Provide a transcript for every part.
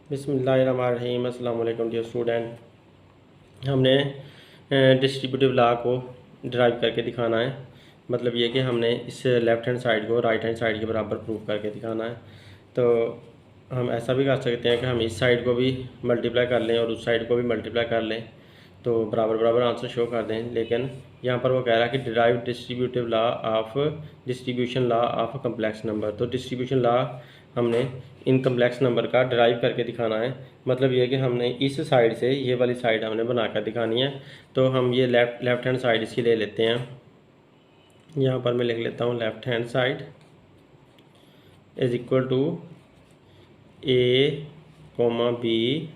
बिस्मिल्लाहिर्रहमानिर्रहीम। अस्सलाम वालेकुम डियर स्टूडेंट। हमने डिस्ट्रीब्यूटिव लॉ को ड्राइव करके दिखाना है। मतलब ये कि हमने इस लेफ़्ट हैंड साइड को राइट हैंड साइड के बराबर प्रूव करके दिखाना है। तो हम ऐसा भी कर सकते हैं कि हम इस साइड को भी मल्टीप्लाई कर लें और उस साइड को भी मल्टीप्लाई कर लें, तो बराबर बराबर आंसर शो कर दें। लेकिन यहाँ पर वो कह रहा है कि derive distributive law of distribution law of complex number. तो डिस्ट्रीब्यूशन लॉ हमने इन कम्प्लेक्स नंबर का ड्राइव करके दिखाना है। मतलब ये कि हमने इस साइड से ये वाली साइड हमने बनाकर दिखानी है। तो हम ये लेफ़्ट हैंड साइड इसकी ले लेते हैं। यहाँ पर मैं लिख लेता हूँ left hand side is equal to A comma B.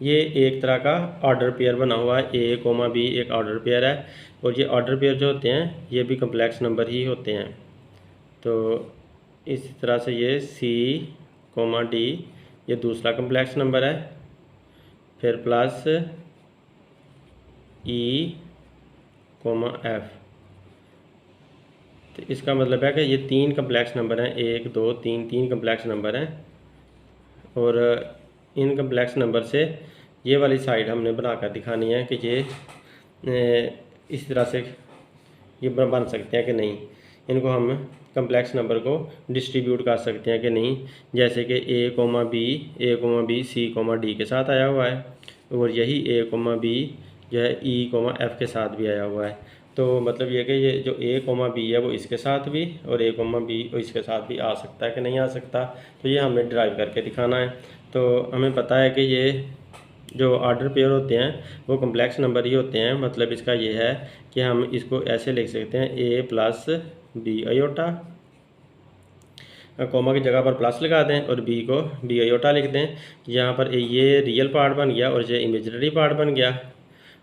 ये एक तरह का ऑर्डर पेयर बना हुआ है। ए कोमा बी एक ऑर्डर पेयर है, और ये ऑर्डर पेयर जो होते हैं ये भी कम्प्लेक्स नंबर ही होते हैं। तो इस तरह से ये सी कोमा डी ये दूसरा कम्प्लेक्स नंबर है, फिर प्लस ई कोमा एफ। तो इसका मतलब है कि ये तीन कम्प्लेक्स नंबर हैं, एक दो तीन, तीन कम्प्लेक्स नंबर हैं। और इन कम्प्लेक्स नंबर से ये वाली साइड हमने बनाकर दिखानी है कि ये इस तरह से ये बन सकते हैं कि नहीं। इनको हम कम्प्लेक्स नंबर को डिस्ट्रीब्यूट कर सकते हैं कि नहीं। जैसे कि A comma B C comma D के साथ आया हुआ है, और यही ए कोमा बी जो है ई कोमा एफ़ के साथ भी आया हुआ है। तो मतलब ये कि ये जो ए कोमा बी है वो इसके साथ भी, और ए कोमा बी इसके साथ भी आ सकता है कि नहीं आ सकता। तो ये हमें ड्राइव करके दिखाना है। तो हमें पता है कि ये जो ऑर्डर पेयर होते हैं वो कम्प्लेक्स नंबर ही होते हैं। मतलब इसका ये है कि हम इसको ऐसे लिख सकते हैं ए प्लस बी आयोटा, कोमा की जगह पर प्लस लगा दें और बी को बी आयोटा लिख दें। यहाँ पर ये रियल पार्ट बन गया और ये इमेजिनरी पार्ट बन गया,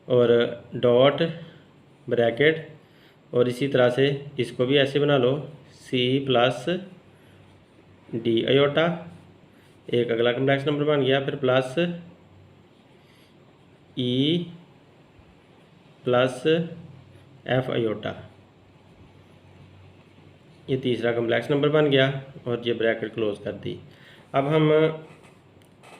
और डॉट ब्रैकेट, और इसी तरह से इसको भी ऐसे बना लो सी प्लस डी आयोटा, एक अगला कम्प्लेक्स नंबर बन गया। फिर plus E plus F iota, ये तीसरा कम्प्लेक्स नंबर बन गया, और ये ब्रैकेट क्लोज कर दी। अब हम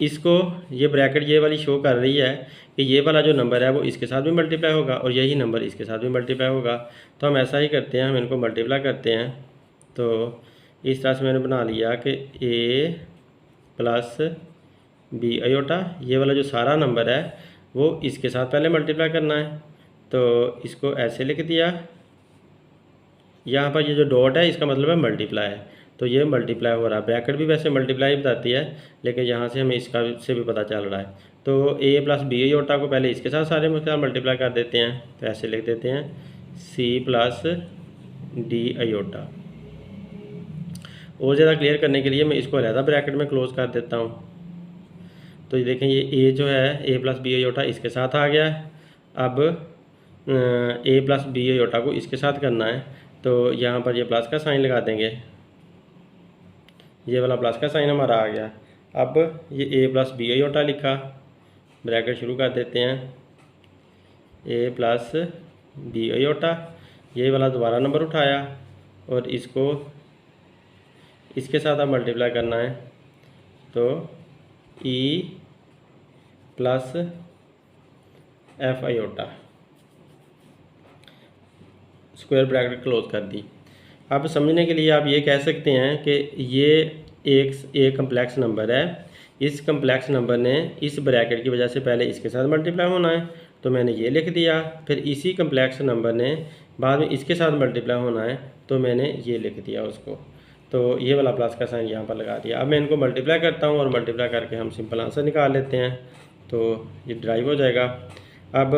इसको ये ब्रैकेट ये वाली शो कर रही है कि ये वाला जो नंबर है वो इसके साथ भी मल्टीप्लाई होगा और यही नंबर इसके साथ भी मल्टीप्लाई होगा। तो हम ऐसा ही करते हैं, हम इनको मल्टीप्लाई करते हैं। तो इस तरह से मैंने बना लिया कि ए प्लस बी आयोटा, ये वाला जो सारा नंबर है वो इसके साथ पहले मल्टीप्लाई करना है। तो इसको ऐसे लिख दिया। यहाँ पर ये जो डॉट है इसका मतलब है मल्टीप्लाई है, तो ये मल्टीप्लाई हो रहा है। ब्रैकेट भी वैसे मल्टीप्लाई बताती है, लेकिन यहाँ से हमें इसका से भी पता चल रहा है। तो ए प्लस बी आयोटा को पहले इसके साथ सारे के साथ मल्टीप्लाई कर देते हैं। तो ऐसे लिख देते हैं सी प्लस डी आयोटा। और ज़्यादा क्लियर करने के लिए मैं इसको अलहदा ब्रैकेट में क्लोज कर देता हूँ। तो ये देखें, ये ए जो है ए प्लस बी आयोटा इसके साथ आ गया है। अब ए प्लस बी आयोटा को इसके साथ करना है, तो यहाँ पर ये प्लस का साइन लगा देंगे। ये वाला प्लस का साइन हमारा आ गया। अब ये ए प्लस बी आयोटा लिखा, ब्रैकेट शुरू कर देते हैं ए प्लस बी आयोटा। ये वाला दोबारा नंबर उठाया और इसको इसके साथ अब मल्टीप्लाई करना है। तो E plus F iota, square bracket close कर दी। अब समझने के लिए आप ये कह सकते हैं कि ये एक कम्प्लेक्स नंबर है। इस कम्प्लेक्स नंबर ने इस ब्रैकेट की वजह से पहले इसके साथ मल्टीप्लाई होना है, तो मैंने ये लिख दिया। फिर इसी कम्प्लेक्स नंबर ने बाद में इसके साथ मल्टीप्लाई होना है, तो मैंने ये लिख दिया उसको। तो ये वाला प्लस का साइन यहाँ पर लगा दिया। अब मैं इनको मल्टीप्लाई करता हूँ और मल्टीप्लाई करके हम सिंपल आंसर निकाल लेते हैं। तो ये ड्राइव हो जाएगा। अब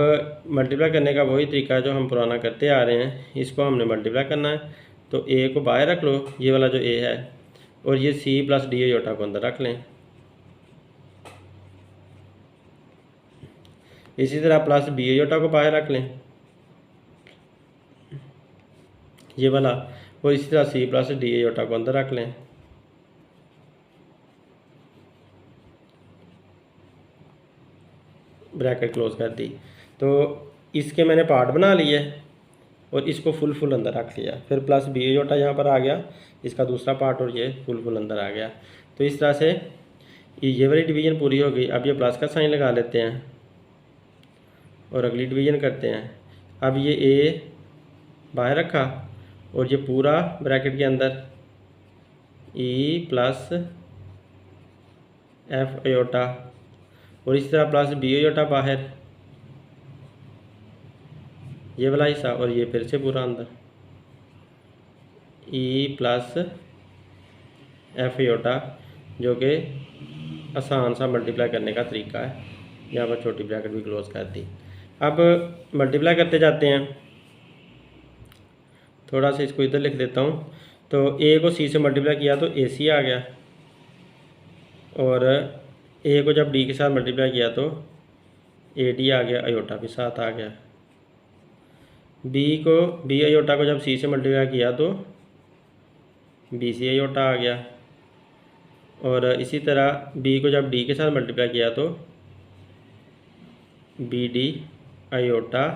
मल्टीप्लाई करने का वही तरीका जो हम पुराना करते आ रहे हैं, इसको हमने मल्टीप्लाई करना है। तो ए को बाहर रख लो, ये वाला जो ए है, और ये सी प्लस डी आयोटा को अंदर रख लें। इसी तरह प्लस बी आयोटा को बाहर रख लें, ये वाला, और इसी तरह सी प्लस डी आयोटा को अंदर रख लें। ब्रैकेट क्लोज कर दी। तो इसके मैंने पार्ट बना लिए और इसको फुल अंदर रख लिया। फिर प्लस बी आयोटा यहाँ पर आ गया, इसका दूसरा पार्ट, और ये फुल अंदर आ गया। तो इस तरह से ये वाली डिवीज़न पूरी हो गई। अब ये प्लस का साइन लगा लेते हैं और अगली डिवीज़न करते हैं। अब ये ए बाहर रखा और ये पूरा ब्रैकेट के अंदर ई प्लस एफ अयोटा, और इसी तरह प्लस बी अयोटा बाहर, ये वाला हिस्सा, और ये फिर से पूरा अंदर ई प्लस एफ अयोटा, जो कि आसान सा मल्टीप्लाई करने का तरीका है। यहाँ पर छोटी ब्रैकेट भी क्लोज कर दी। अब मल्टीप्लाई करते जाते हैं। थोड़ा सा इसको इधर लिख देता हूँ। तो ए को सी से मल्टीप्लाई किया तो ए सी आ गया, और ए को जब डी के साथ मल्टीप्लाई किया तो ए डी आ गया, अयोटा भी साथ आ गया। बी अयोटा को जब सी से मल्टीप्लाई किया तो बी सी अयोटा आ गया, और इसी तरह बी को जब डी के साथ मल्टीप्लाई किया तो बी डी अयोटा,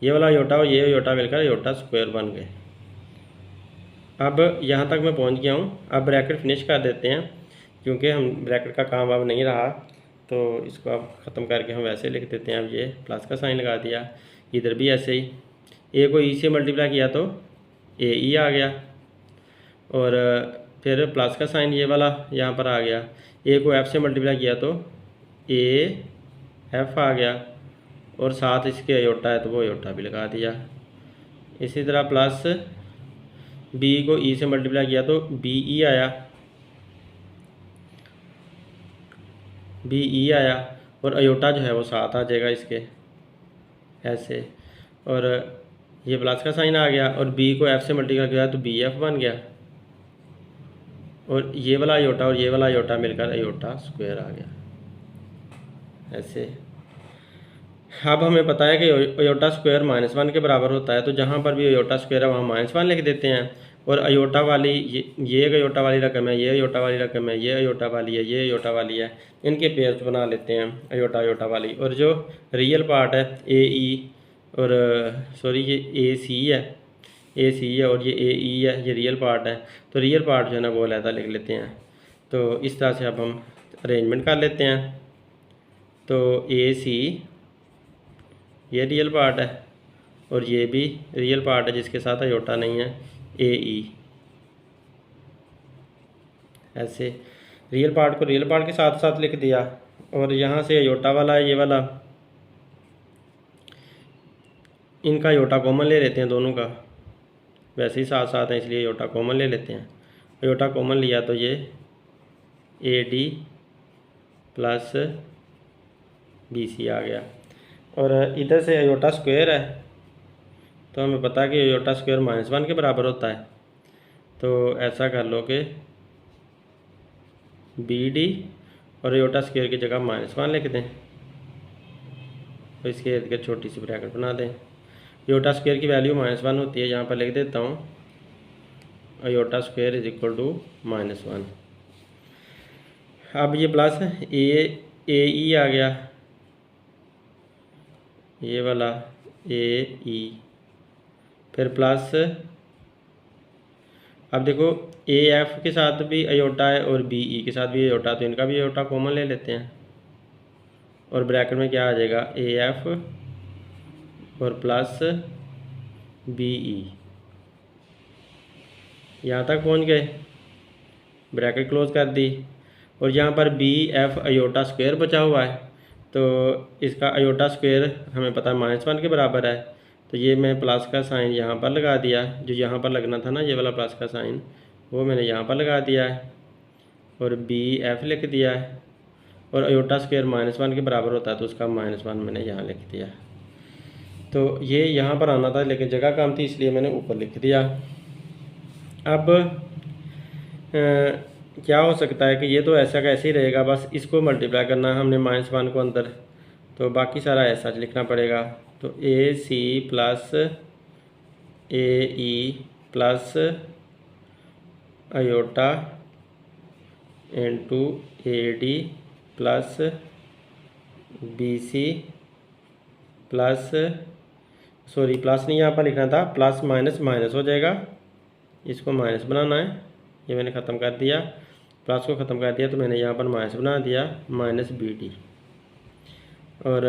ये वाला अयोटा और ये अयोटा मिलकर अयोटा स्क्वायर बन गए। अब यहाँ तक मैं पहुँच गया हूँ। अब ब्रैकेट फिनिश कर देते हैं, क्योंकि हम ब्रैकेट का काम अब नहीं रहा, तो इसको अब ख़त्म करके हम वैसे लिख देते हैं। अब ये प्लस का साइन लगा दिया, इधर भी ऐसे ही। ए को ई से मल्टीप्लाई किया तो ए ई आ गया, और फिर प्लस का साइन ये वाला यहाँ पर आ गया। ए को एफ़ से मल्टीप्लाई किया तो ए एफ़ आ गया, और साथ इसके अयोटा है तो वो अयोटा भी लगा दिया। इसी तरह प्लस बी को ई से मल्टीप्लाई किया तो बी ई आया, बी ई आया, और अयोटा जो है वो साथ आ जाएगा इसके ऐसे, और ये प्लस का साइन आ गया, और बी को एफ़ से मल्टीप्लाई किया तो बी एफ़ बन गया, और ये वाला अयोटा और ये वाला अयोटा मिलकर अयोटा स्क्वायर आ गया ऐसे। अब हमें पता है कि अयोटा स्क्वायर -1 के बराबर होता है, तो जहाँ पर भी अयोटा स्क्वायर है वहाँ -1 लिख देते हैं। और अयोटा वाली ये एक अयोटा वाली रकम है, ये अयोटा वाली रकम है, ये अयोटा वाली है, ये अयोटा वाली है, इनके पेयर्स बना लेते हैं अयोटा अयोटा वाली। और जो रियल पार्ट है ए ई और सॉरी ये ए सी है, ए सी है, और ये ए ई है, ये रियल पार्ट है। तो रियल पार्ट जो है ना वो अलहदा लिख लेते हैं। तो इस तरह से अब हम अरेंजमेंट कर लेते हैं। तो ए सी ये रियल पार्ट है, और ये भी रियल पार्ट है जिसके साथ अयोटा नहीं है, ए ई ऐसे। रियल पार्ट को रियल पार्ट के साथ साथ लिख दिया, और यहाँ से अयोटा वाला है ये वाला, इनका अयोटा कॉमन ले लेते हैं दोनों का, वैसे ही साथ साथ है इसलिए अयोटा कॉमन ले लेते हैं। अयोटा कॉमन लिया तो ये A D plus B C आ गया, और इधर से अयोटा स्क्वायर है तो हमें पता है कि अयोटा स्क्वायर -1 के बराबर होता है। तो ऐसा कर लो कि बी डी और अयोटा स्क्वायर की जगह -1 लिख दें, तो इसके इर्द गिर्द छोटी सी ब्रैकेट बना दें। अयोटा स्क्वायर की वैल्यू -1 होती है, यहाँ पर लिख देता हूँ iota square is equal to -1। अब ये प्लस ए ई आ गया, ये वाला ए ई, फिर प्लस अब देखो ए एफ के साथ भी अयोटा है और बी ई के साथ भी अयोटा, तो इनका भी अयोटा कॉमन ले लेते हैं, और ब्रैकेट में क्या आ जाएगा ए एफ और प्लस बी ई। यहाँ तक पहुँच गए, ब्रैकेट क्लोज कर दी, और यहाँ पर बी एफ अयोटा स्क्वायर बचा हुआ है, तो इसका अयोटा स्क्वायर हमें पता है -1 के बराबर है, तो ये मैं प्लस का साइन यहाँ पर लगा दिया, जो यहाँ पर लगना था ना ये वाला प्लस का साइन, वो मैंने यहाँ पर लगा दिया है, और बी एफ लिख दिया है, और अयोटा स्क्वायर -1 के बराबर होता है तो उसका -1 मैंने यहाँ लिख दिया। तो ये यहाँ पर आना था लेकिन जगह कम थी इसलिए मैंने ऊपर लिख दिया। अब क्या हो सकता है कि ये तो ऐसा का ऐसे ही रहेगा, बस इसको मल्टीप्लाई करना हमने -1 को अंदर, तो बाकी सारा ऐसा लिखना पड़ेगा। तो A C plus A E plus iota into A D plus B C plus sorry plus नहीं यहाँ पर लिखना था, प्लस माइनस माइनस हो जाएगा, इसको माइनस बनाना है, ये मैंने ख़त्म कर दिया। प्लस को ख़त्म कर दिया तो मैंने यहाँ पर माइनस बना दिया, माइनस बी डी, और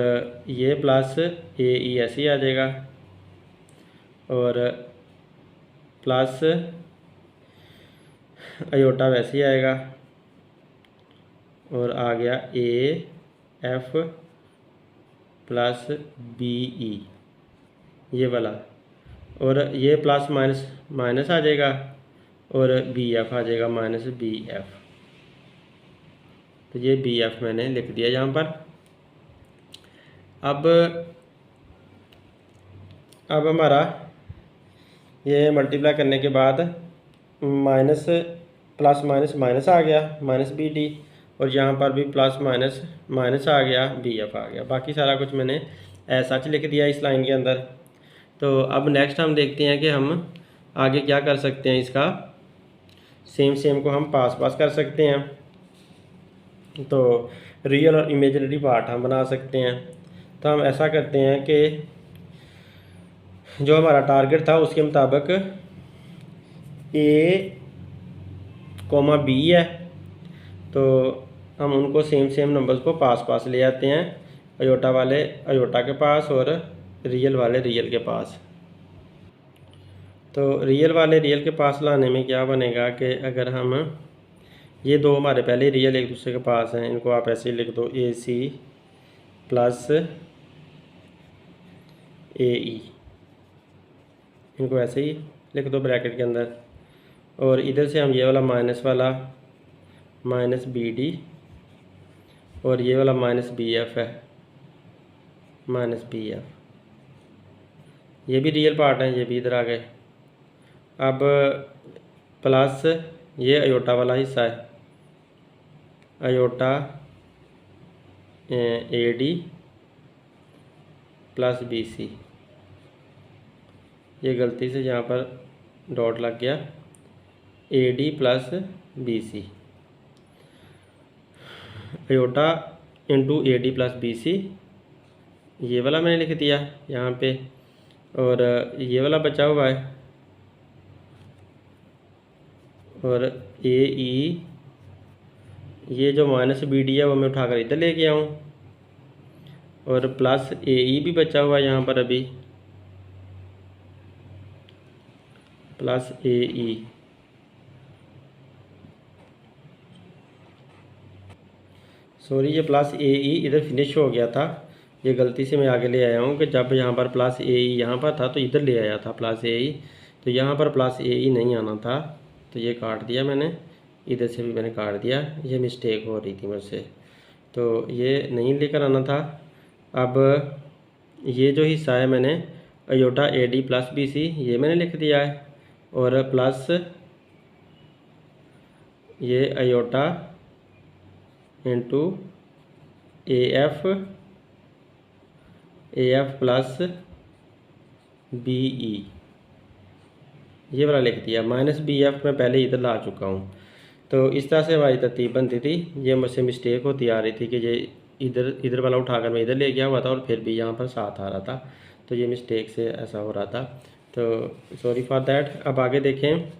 ये प्लस ए ई ऐसे ही आ जाएगा, और प्लस आयोटा वैसे ही आएगा, और आ गया A F plus B E ये वाला, और ये प्लस माइनस माइनस आ जाएगा, और बी एफ आ जाएगा माइनस बी एफ। तो ये बी एफ मैंने लिख दिया यहाँ पर। अब हमारा ये मल्टीप्लाई करने के बाद माइनस प्लस माइनस माइनस आ गया, माइनस बी डी, और यहाँ पर भी प्लस माइनस माइनस आ गया, बी एफ आ गया। बाकी सारा कुछ मैंने ऐसा सच लिख दिया इस लाइन के अंदर। तो अब नेक्स्ट हम देखते हैं कि हम आगे क्या कर सकते हैं। इसका सेम को हम पास कर सकते हैं। तो रियल और इमेजिनरी पार्ट हम बना सकते हैं। तो हम ऐसा करते हैं कि जो हमारा टारगेट था उसके मुताबिक ए कोमा बी है, तो हम उनको सेम नंबर्स को पास ले आते हैं, अयोटा वाले अयोटा के पास और रियल वाले रियल के पास। तो रियल वाले रियल के पास लाने में क्या बनेगा कि अगर हम ये दो हमारे पहले रियल एक दूसरे के पास हैं, इनको आप ऐसे ही लिख दो, ए सी प्लस ए ई, इनको ऐसे ही लिख दो ब्रैकेट के अंदर, और इधर से हम ये वाला माइनस बी डी, और ये वाला माइनस बी एफ है, माइनस बी एफ, ये भी रियल पार्ट हैं, ये भी इधर आ गए। अब प्लस ये अयोटा वाला हिस्सा है, iota A D plus B C, ये गलती से यहाँ पर डॉट लग गया, A D plus B C, iota into A D plus B C, ये वाला मैंने लिख दिया यहाँ पे, और ये वाला बचा हुआ है, और ए ई, ये जो माइनस बी डी है वो मैं उठाकर इधर ले गया हूँ, और प्लस ए ई भी बचा हुआ है यहाँ पर अभी, प्लस ए ई, सॉरी ये प्लस ए ई इधर फिनिश हो गया था, ये गलती से मैं आगे ले आया हूँ कि जब यहाँ पर प्लस ए ई यहाँ पर था तो इधर ले आया था प्लस ए ई, तो यहाँ पर प्लस ए ई नहीं आना था, तो ये काट दिया मैंने, इधर से भी मैंने काट दिया, ये मिस्टेक हो रही थी मुझसे, तो ये नहीं लेकर आना था। अब ये जो हिस्सा है मैंने iota A D plus B C ये मैंने लिख दिया है, और प्लस ये iota into A F plus B E, ये वाला लिख दिया, माइनस बी एफ मैं पहले इधर ला चुका हूँ। तो इस तरह से हमारी तरतीब बनती थी। ये मुझसे मिस्टेक होती आ रही थी कि ये इधर वाला उठाकर मैं इधर ले गया हुआ था और फिर भी यहाँ पर साथ आ रहा था, तो ये मिस्टेक से ऐसा हो रहा था, तो सॉरी फॉर दैट। अब आगे देखें,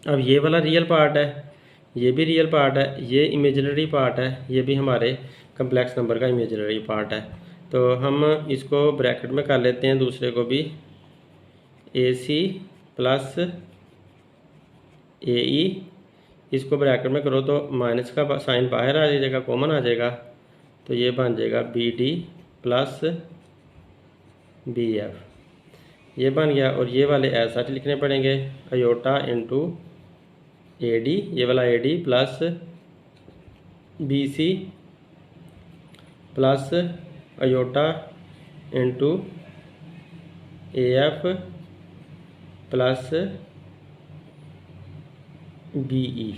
अब ये वाला रियल पार्ट है, ये भी रियल पार्ट है, ये इमेजिनरी पार्ट है, ये भी हमारे कम्प्लेक्स नंबर का इमेजिनरी पार्ट है। तो हम इसको ब्रैकेट में कर लेते हैं दूसरे को भी, ए सी प्लस ए ई, इसको ब्रैकेट में करो तो माइनस का साइन बाहर आ जाएगा, कॉमन आ जाएगा, तो ये बन जाएगा B D plus B F, ये बन गया। और ये वाले ऐसा लिखने पड़ेंगे, अयोटा इंटू ए डी, ये वाला A D plus B C plus iota into A F plus B E.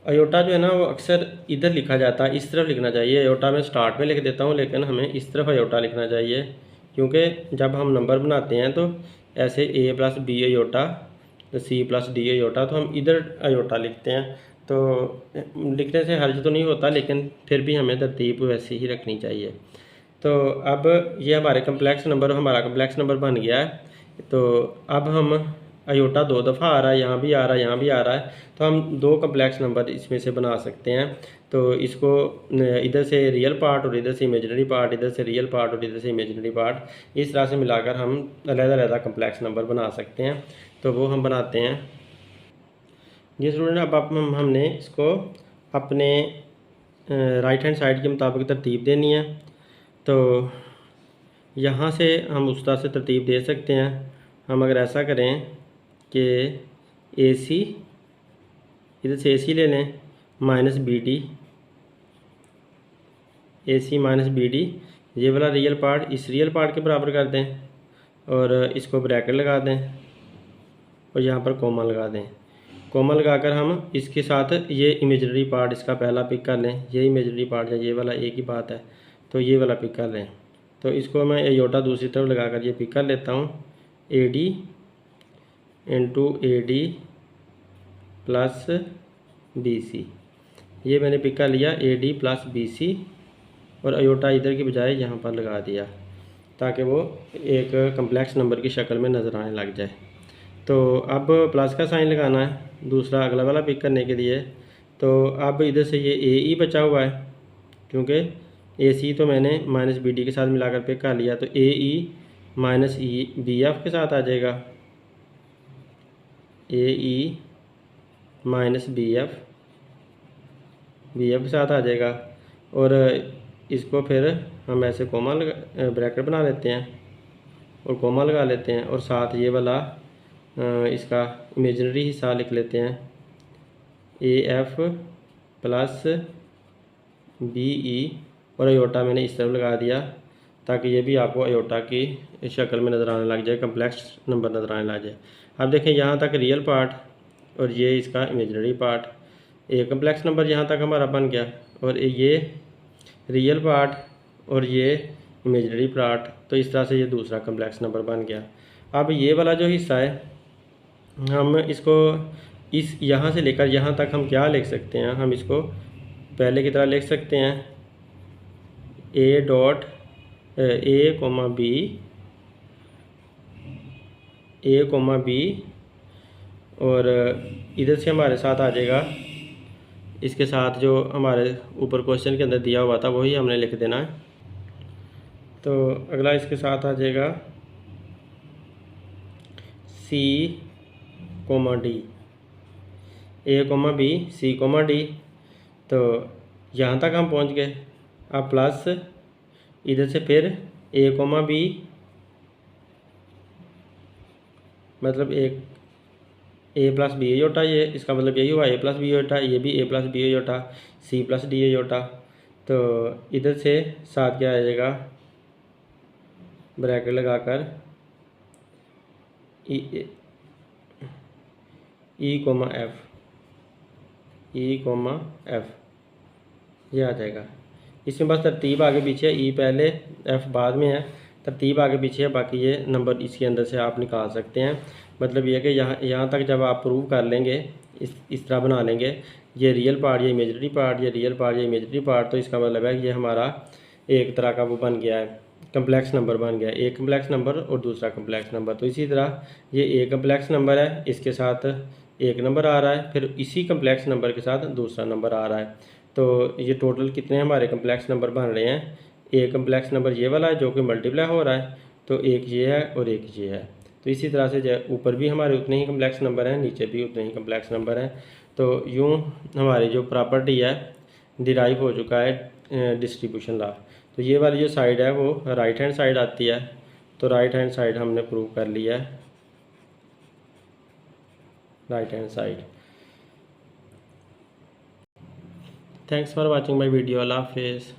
Iota जो है ना वो अक्सर इधर लिखा जाता है, इस तरफ लिखना चाहिए, अयोटा मैं स्टार्ट में लिख देता हूँ, लेकिन हमें इस तरफ अयोटा लिखना चाहिए, क्योंकि जब हम नंबर बनाते हैं तो ऐसे A plus B iota, C plus D iota, तो हम इधर अयोटा लिखते हैं। तो लिखने से हर्ज तो नहीं होता, लेकिन फिर भी हमें तरतीब वैसी ही रखनी चाहिए। तो अब ये हमारा कम्प्लेक्स नंबर बन गया है। तो अब हम अयोटा 2 दफ़ा आ रहा है, यहाँ भी आ रहा है, यहाँ भी आ रहा है, तो हम 2 कम्प्लेक्स नंबर इसमें से बना सकते हैं। तो इसको इधर से रियल पार्ट और इधर से इमेजिनरी पार्ट, इधर से रियल पार्ट और इधर से इमेजिनरी पार्ट, इस तरह से मिलाकर हम अलग-अलग कम्प्लेक्स नंबर बना सकते हैं। तो वो हम बनाते हैं। ये स्टूडेंट अब हमने इसको अपने राइट हैंड साइड के मुताबिक तरतीब देनी है। तो यहाँ से हम उस तरह से तरतीब दे सकते हैं। हम अगर ऐसा करें कि AC, इधर से AC ले लें, minus BD, AC minus BD, ये वाला रियल पार्ट इस रियल पार्ट के बराबर कर दें और इसको ब्रैकेट लगा दें और यहाँ पर कोमा लगा दें। कोमा लगाकर हम इसके साथ ये इमेजिनरी पार्ट इसका पहला पिक कर लें। ये इमेजिनरी पार्ट है, ये वाला एक ही बात है, तो ये वाला पिक कर लें। तो इसको मैं अयोटा दूसरी तरफ लगाकर ये पिक कर लेता हूँ, AD into AD plus BC। ये मैंने पिक कर लिया AD प्लस BC और अयोटा इधर की बजाय यहाँ पर लगा दिया ताकि वो एक कम्प्लेक्स नंबर की शक्ल में नज़र आने लग जाए। तो अब प्लस का साइन लगाना है दूसरा अगला वाला पिक करने के लिए। तो अब इधर से ये AE बचा हुआ है, क्योंकि AC तो मैंने माइनस BD के साथ मिलाकर पिक कर लिया, तो AE माइनस BF के साथ आ जाएगा, AE माइनस BF के साथ आ जाएगा। और इसको फिर हम ऐसे कोमा लगा ब्रैकेट बना लेते हैं और कोमा लगा लेते हैं और साथ ये वाला इसका इमेजिनरी हिस्सा लिख लेते हैं, AF प्लस BE और अयोटा मैंने इस तरफ लगा दिया ताकि ये भी आपको अयोटा की शक्ल में नज़र आने लग जाए, कम्प्लेक्स नंबर नज़र आने लग जाए। अब देखें यहाँ तक रियल पार्ट और ये इसका इमेजिनरी पार्ट, एक कम्प्लेक्स नंबर यहाँ तक हमारा बन गया और ये रियल पार्ट और ये इमेजिनरी पार्ट, तो इस तरह से ये दूसरा कम्प्लेक्स नंबर बन गया। अब ये वाला जो हिस्सा है हम इसको इस यहाँ से लेकर यहाँ तक हम क्या लिख सकते हैं, हम इसको पहले की तरह लिख सकते हैं A dot A comma B और इधर से हमारे साथ आ जाएगा, इसके साथ जो हमारे ऊपर क्वेश्चन के अंदर दिया हुआ था वही हमने लिख देना है। तो अगला इसके साथ आ जाएगा C comma D, A comma B C comma D। तो यहाँ तक हम पहुँच गए। अब प्लस इधर से फिर A कोमा B, मतलब एक A प्लस B अयोटा, ये इसका मतलब यही हुआ A प्लस B अयोटा, ये भी A plus B iota, C plus D iota. तो इधर से साथ क्या आ जाएगा, ब्रैकेट लगाकर E कोमा F ये आ जाएगा। इसमें बस तरतीब आगे पीछे, E पहले F बाद में है, तरतीब आगे पीछे है, बाकी ये नंबर इसके अंदर से आप निकाल सकते हैं। मतलब ये है कि यहाँ तक जब आप प्रूव कर लेंगे, इस तरह बना लेंगे, ये रियल पार्ट, ये इमेजिनरी पार्ट, ये रियल पार्ट, ये इमेजिनरी पार्ट, तो इसका मतलब है कि ये हमारा एक तरह का वो बन गया है, कम्प्लेक्स नंबर बन गया, एक कम्प्लेक्स नंबर और दूसरा कम्प्लेक्स नंबर। तो इसी तरह ये एक कम्प्लेक्स नंबर है, इसके साथ एक नंबर आ रहा है, फिर इसी कम्प्लेक्स नंबर के साथ दूसरा नंबर आ रहा है। तो ये टोटल कितने हमारे कम्प्लेक्स नंबर बन रहे हैं, एक कम्प्लेक्स नंबर ये वाला है जो कि मल्टीप्लाई हो रहा है, तो एक ये है और एक ये है। तो इसी तरह से ऊपर भी हमारे उतने ही कम्प्लेक्स नंबर हैं, नीचे भी उतने ही कम्प्लेक्स नंबर हैं। तो यूँ हमारी जो प्रॉपर्टी है डिराइव हो चुका है डिस्ट्रीब्यूशन लॉ। तो ये वाली जो साइड है वो राइट हैंड साइड आती है, तो राइट हैंड साइड हमने प्रूव कर लिया है, right hand side. Thanks for watching my video. अल्लाह हाफिज़।